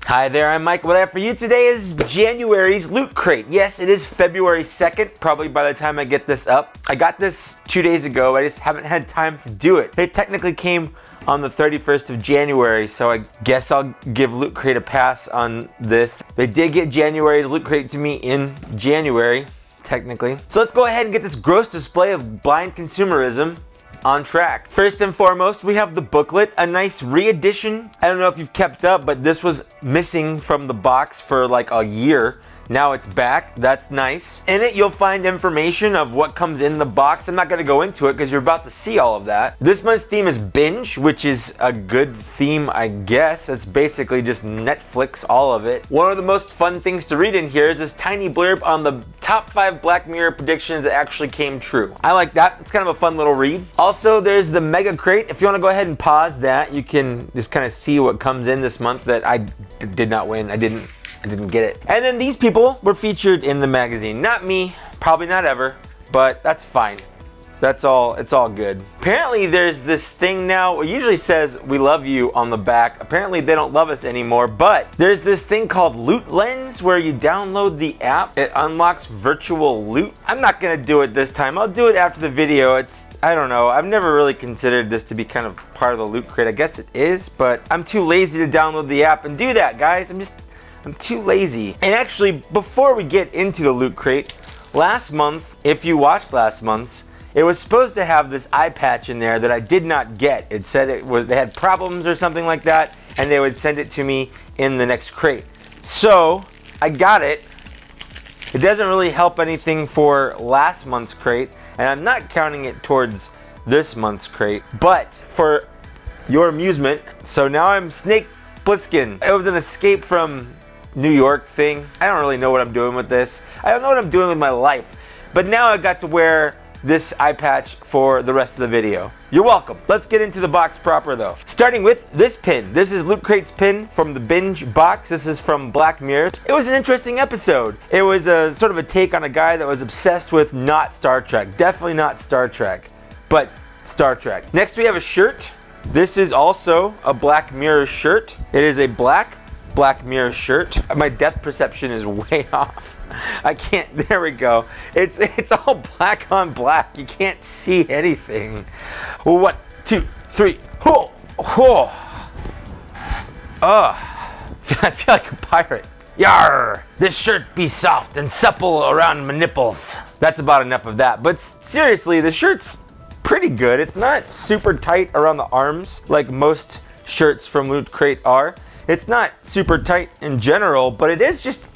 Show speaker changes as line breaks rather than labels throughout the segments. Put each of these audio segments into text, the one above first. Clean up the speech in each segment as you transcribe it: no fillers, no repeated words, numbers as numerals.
Hi there, I'm Mike. What I have for you today is January's Loot Crate. Yes, it is February 2nd, probably by the time I get this up. I got this 2 days ago, I just haven't had time to do it. It technically came on the 31st of January, so I guess I'll give Loot Crate a pass on this. They did get January's Loot Crate to me in January, technically. So let's go ahead and get this gross display of blind consumerism on track. First and foremost, we have the booklet, a nice re-edition. I don't know if you've kept up, but this was missing from the box for like a year. Now it's back. That's nice. In it, you'll find information of what comes in the box. I'm not going to go into it because you're about to see all of that. This month's theme is Binge, which is a good theme, I guess. It's basically just Netflix, all of it. One of the most fun things to read in here is this tiny blurb on the top 5 Black Mirror predictions that actually came true. I like that. It's kind of a fun little read. Also, there's the Mega Crate. If you want to go ahead and pause that, you can just kind of see what comes in this month that I did not win. I didn't get it. And then these people were featured in the magazine. Not me, probably not ever, but that's fine. It's all good. Apparently there's this thing now, it usually says we love you on the back. Apparently they don't love us anymore, but there's this thing called Loot Lens where you download the app. It unlocks virtual loot. I'm not gonna do it this time. I'll do it after the video. I don't know. I've never really considered this to be kind of part of the Loot Crate. I guess it is, but I'm too lazy to download the app and do that, guys. I'm too lazy. And actually, before we get into the Loot Crate, last month, if you watched last month's, it was supposed to have this eye patch in there that I did not get. It said they had problems or something like that, and they would send it to me in the next crate. So, I got it. It doesn't really help anything for last month's crate, and I'm not counting it towards this month's crate, but for your amusement, so now I'm Snake Plissken. It was an escape from New York thing. I don't really know what I'm doing with this. I don't know what I'm doing with my life. But now I got to wear this eye patch for the rest of the video. You're welcome. Let's get into the box proper though. Starting with this pin. This is Loot Crate's pin from the Binge box. This is from Black Mirror. It was an interesting episode. It was a sort of a take on a guy that was obsessed with not Star Trek. Definitely not Star Trek, but Star Trek. Next we have a shirt. This is also a Black Mirror shirt. It is a Black Mirror shirt. My depth perception is way off. I can't, there we go. It's all black on black. You can't see anything. 1, 2, 3. Oh, oh. I feel like a pirate. Yarr! This shirt be soft and supple around my nipples. That's about enough of that. But seriously, the shirt's pretty good. It's not super tight around the arms like most shirts from Loot Crate are. It's not super tight in general, but it is just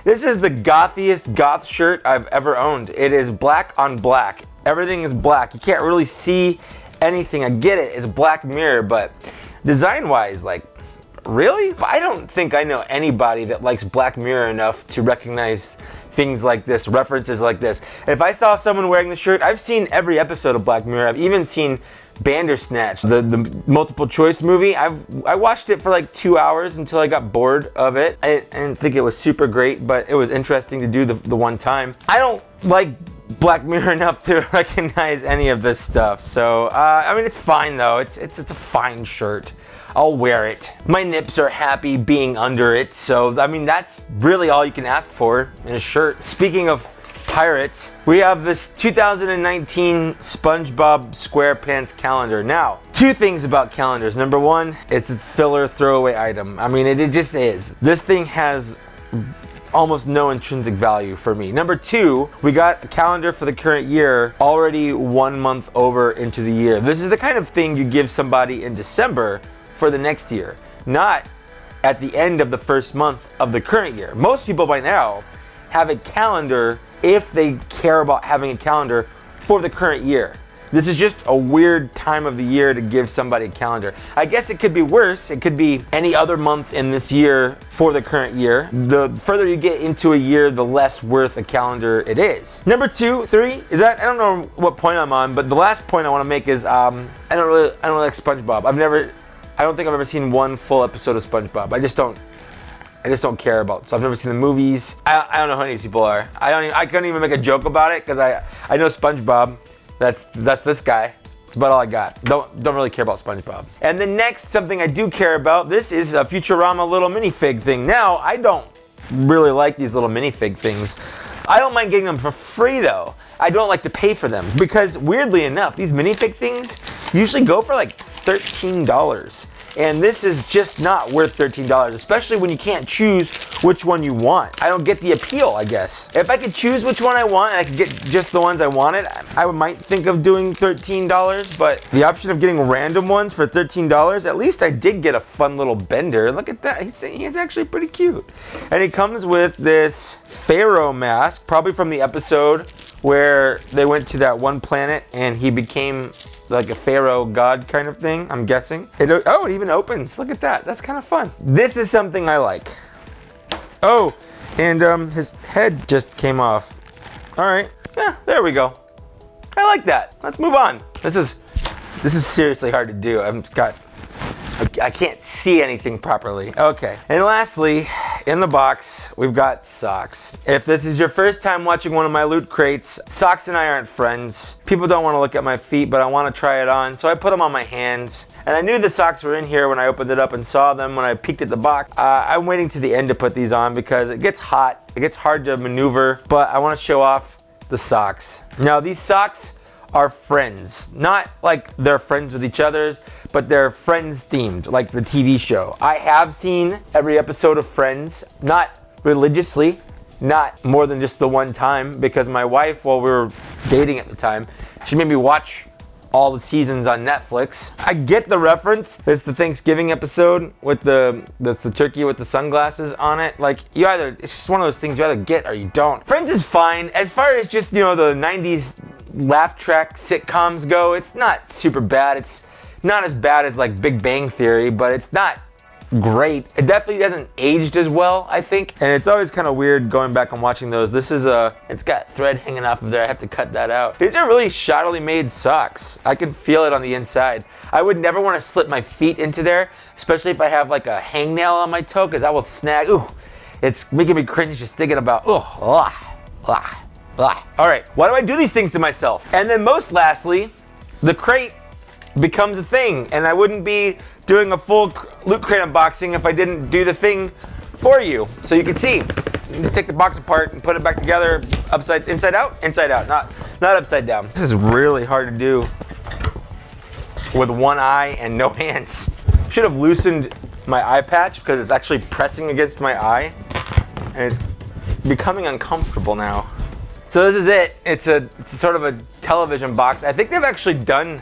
this is the gothiest goth shirt I've ever owned. It is black on black. Everything is black. You can't really see anything. I get it. It's Black Mirror, but design-wise, like, really? I don't think I know anybody that likes Black Mirror enough to recognize things like this, references like this. If I saw someone wearing the shirt, I've seen every episode of Black Mirror. I've even seen Bandersnatch, the multiple choice movie. I watched it for like 2 hours until I got bored of it. I didn't think it was super great, but it was interesting to do the one time. I don't like Black Mirror enough to recognize any of this stuff. So, I mean, it's fine though. It's a fine shirt. I'll wear it. My nips are happy being under it. So, I mean, that's really all you can ask for in a shirt. Speaking of pirates, we have this 2019 SpongeBob SquarePants calendar. Now, 2 things about calendars. Number 1, it's a filler throwaway item. I mean, it just is. This thing has almost no intrinsic value for me. Number 2, we got a calendar for the current year already 1 month over into the year. This is the kind of thing you give somebody in December for the next year, not at the end of the first month of the current year. Most people by now have a calendar if they care about having a calendar for the current year. This is just a weird time of the year to give somebody a calendar. I guess it could be worse. It could be any other month in this year for the current year. The further you get into a year, the less worth a calendar it is. Number 2, 3, is that, I don't know what point I'm on, but the last point I want to make is I don't really like SpongeBob. I don't think I've ever seen one full episode of SpongeBob. I just don't care about. So I've never seen the movies. I don't know who any of these people are. I couldn't even make a joke about it because I know SpongeBob. That's this guy. That's about all I got. Don't really care about SpongeBob. And the next, something I do care about, this is a Futurama little minifig thing. Now, I don't really like these little minifig things. I don't mind getting them for free though. I don't like to pay for them because weirdly enough, these minifig things usually go for like $13. And this is just not worth $13, especially when you can't choose which one you want. I don't get the appeal, I guess. If I could choose which one I want and I could get just the ones I wanted, I might think of doing $13, but the option of getting random ones for $13, at least I did get a fun little bender. Look at that, he's actually pretty cute. And he comes with this pharaoh mask, probably from the episode where they went to that one planet and he became like a pharaoh god kind of thing, I'm guessing. It even opens. Look at that. That's kind of fun. This is something I like. Oh, and his head just came off. All right. Yeah, there we go. I like that. Let's move on. This is seriously hard to do. I can't see anything properly. Okay. And lastly, in the box, we've got socks. If this is your first time watching one of my loot crates, socks and I aren't friends. People don't want to look at my feet, but I want to try it on, so I put them on my hands. And I knew the socks were in here when I opened it up and saw them when I peeked at the box. I'm waiting to the end to put these on because it gets hot, it gets hard to maneuver, but I want to show off the socks. Now, these socks are friends. Not like they're friends with each other, but they're Friends themed, like the TV show. I have seen every episode of Friends, not religiously, not more than just the one time, because my wife, while we were dating at the time, she made me watch all the seasons on Netflix. I get the reference. It's the Thanksgiving episode with the turkey with the sunglasses on it. Like, it's just one of those things you either get or you don't. Friends is fine. As far as just, the 90s laugh track sitcoms go, it's not super bad. It's not as bad as like Big Bang Theory, but it's not great. It definitely hasn't aged as well, I think. And it's always kind of weird going back and watching those. This is it's got thread hanging off of there. I have to cut that out. These are really shoddily made socks. I can feel it on the inside. I would never want to slip my feet into there, especially if I have like a hangnail on my toe, because that will snag. Ooh, it's making me cringe just thinking about, All right, why do I do these things to myself? And then most lastly, the crate becomes a thing, and I wouldn't be doing a full loot crate unboxing if I didn't do the thing for you. So you can see, you can just take the box apart and put it back together inside out, not upside down. This is really hard to do with one eye and no hands. Should have loosened my eye patch because it's actually pressing against my eye and it's becoming uncomfortable now. So this is it. It's sort of a television box. I think they've actually done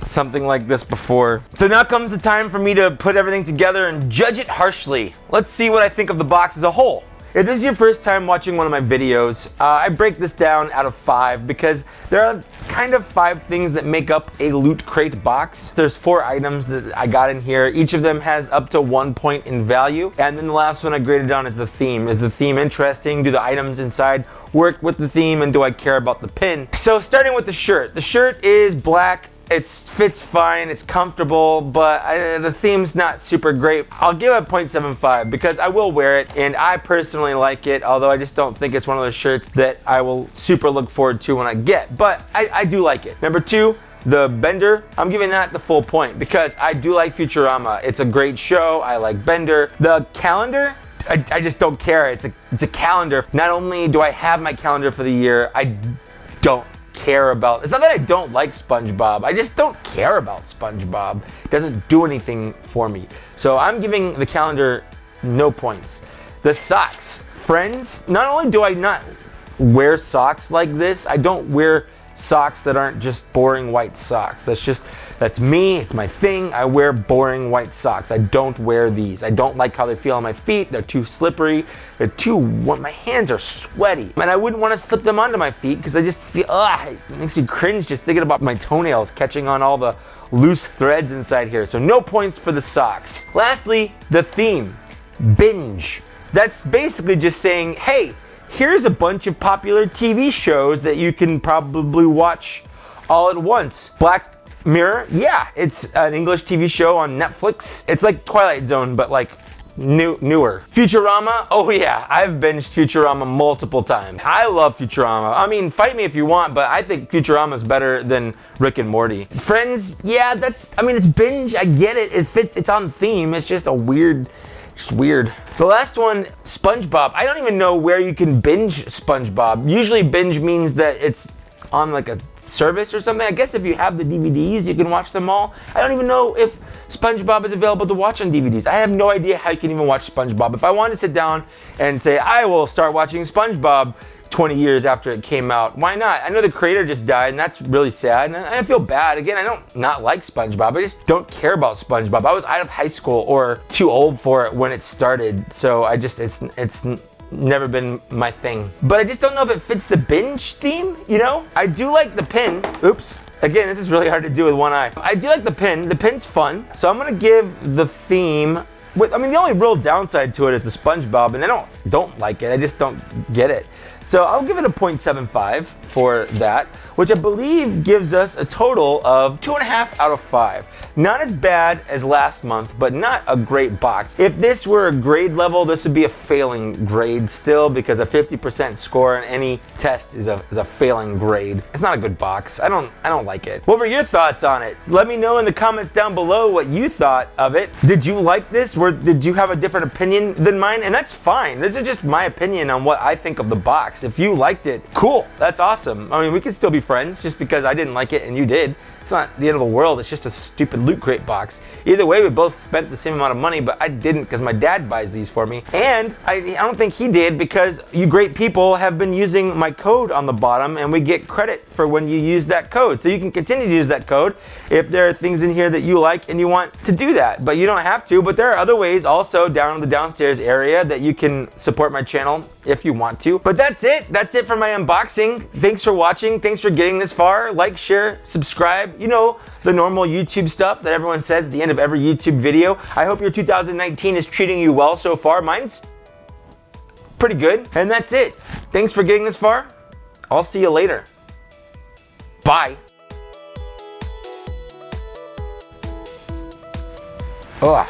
something like this before. So now comes the time for me to put everything together and judge it harshly. Let's see what I think of the box as a whole. If this is your first time watching one of my videos, I break this down out of 5 because there are kind of 5 things that make up a loot crate box. There's 4 items that I got in here. Each of them has up to 1 point in value. And then the last one I graded down is the theme. Is the theme interesting? Do the items inside work with the theme? And do I care about the pin? So starting with the shirt. The shirt is black. It fits fine, it's comfortable, but the theme's not super great. I'll give it a 0.75 because I will wear it and I personally like it, although I just don't think it's one of those shirts that I will super look forward to when I get, but I do like it. Number 2, the Bender, I'm giving that the full point because I do like Futurama. It's a great show, I like Bender. The calendar, I just don't care. It's a calendar. Not only do I have my calendar for the year, I don't care about. It's not that I don't like SpongeBob. I just don't care about SpongeBob. It doesn't do anything for me. So I'm giving the calendar no points. The socks. Friends, not only do I not wear socks like this, I don't wear socks that aren't just boring white socks. That's me, it's my thing. I wear boring white socks. I don't wear these. I don't like how they feel on my feet. They're too slippery. My hands are sweaty. And I wouldn't want to slip them onto my feet because I just feel, it makes me cringe just thinking about my toenails catching on all the loose threads inside here. So no points for the socks. Lastly, the theme, Binge. That's basically just saying, hey, here's a bunch of popular TV shows that you can probably watch all at once. Black Mirror, yeah, it's an English TV show on Netflix. It's like Twilight Zone, but like newer. Futurama, oh yeah, I've binged Futurama multiple times. I love Futurama. I mean, fight me if you want, but I think Futurama is better than Rick and Morty. Friends, yeah, it's Binge, I get it. It fits, it's on theme. It's just weird. The last one, SpongeBob. I don't even know where you can binge SpongeBob. Usually binge means that it's on like a service or something. I guess if you have the DVDs, you can watch them all. I don't even know if SpongeBob is available to watch on DVDs. I have no idea how you can even watch SpongeBob. If I wanted to sit down and say, I will start watching SpongeBob 20 years after it came out, why not? I know the creator just died, and that's really sad, and I feel bad. Again, I don't not like SpongeBob, I just don't care about SpongeBob. I was out of high school or too old for it when it started, so it's never been my thing. But I just don't know if it fits the binge theme, you know? I do like the pin. Oops. Again, this is really hard to do with one eye. I do like the pin. The pin's fun, so I'm gonna give the theme the only real downside to it is the SpongeBob, and I don't like it. I just don't get it. So I'll give it a 0.75 for that, which I believe gives us a total of 2.5 out of 5. Not as bad as last month, but not a great box. If this were a grade level, this would be a failing grade still, because a 50% score on any test is a failing grade. It's not a good box. I don't like it. What were your thoughts on it? Let me know in the comments down below what you thought of it. Did you like this? Did you have a different opinion than mine? And that's fine. This is just my opinion on what I think of the box. If you liked it, cool. That's awesome. I mean, we could still be friends just because I didn't like it and you did. It's not the end of the world. It's just a stupid Loot Crate box. Either way, we both spent the same amount of money, but I didn't because my dad buys these for me. And I don't think he did because you great people have been using my code on the bottom, and we get credit for when you use that code. So you can continue to use that code if there are things in here that you like and you want to do that. But you don't have to, but there are other ways also down in the downstairs area that you can support my channel if you want to. But that's it. That's it for my unboxing. Thanks for watching. Thanks for getting this far. Like, share, subscribe. You know, the normal YouTube stuff that everyone says at the end of every YouTube video. I hope your 2019 is treating you well so far. Mine's pretty good. And that's it. Thanks for getting this far. I'll see you later. Bye. Oh,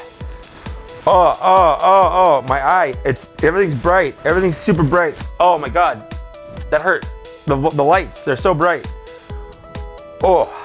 my eye. Everything's bright. Everything's super bright. Oh my God. That hurt. The lights, they're so bright. Oh.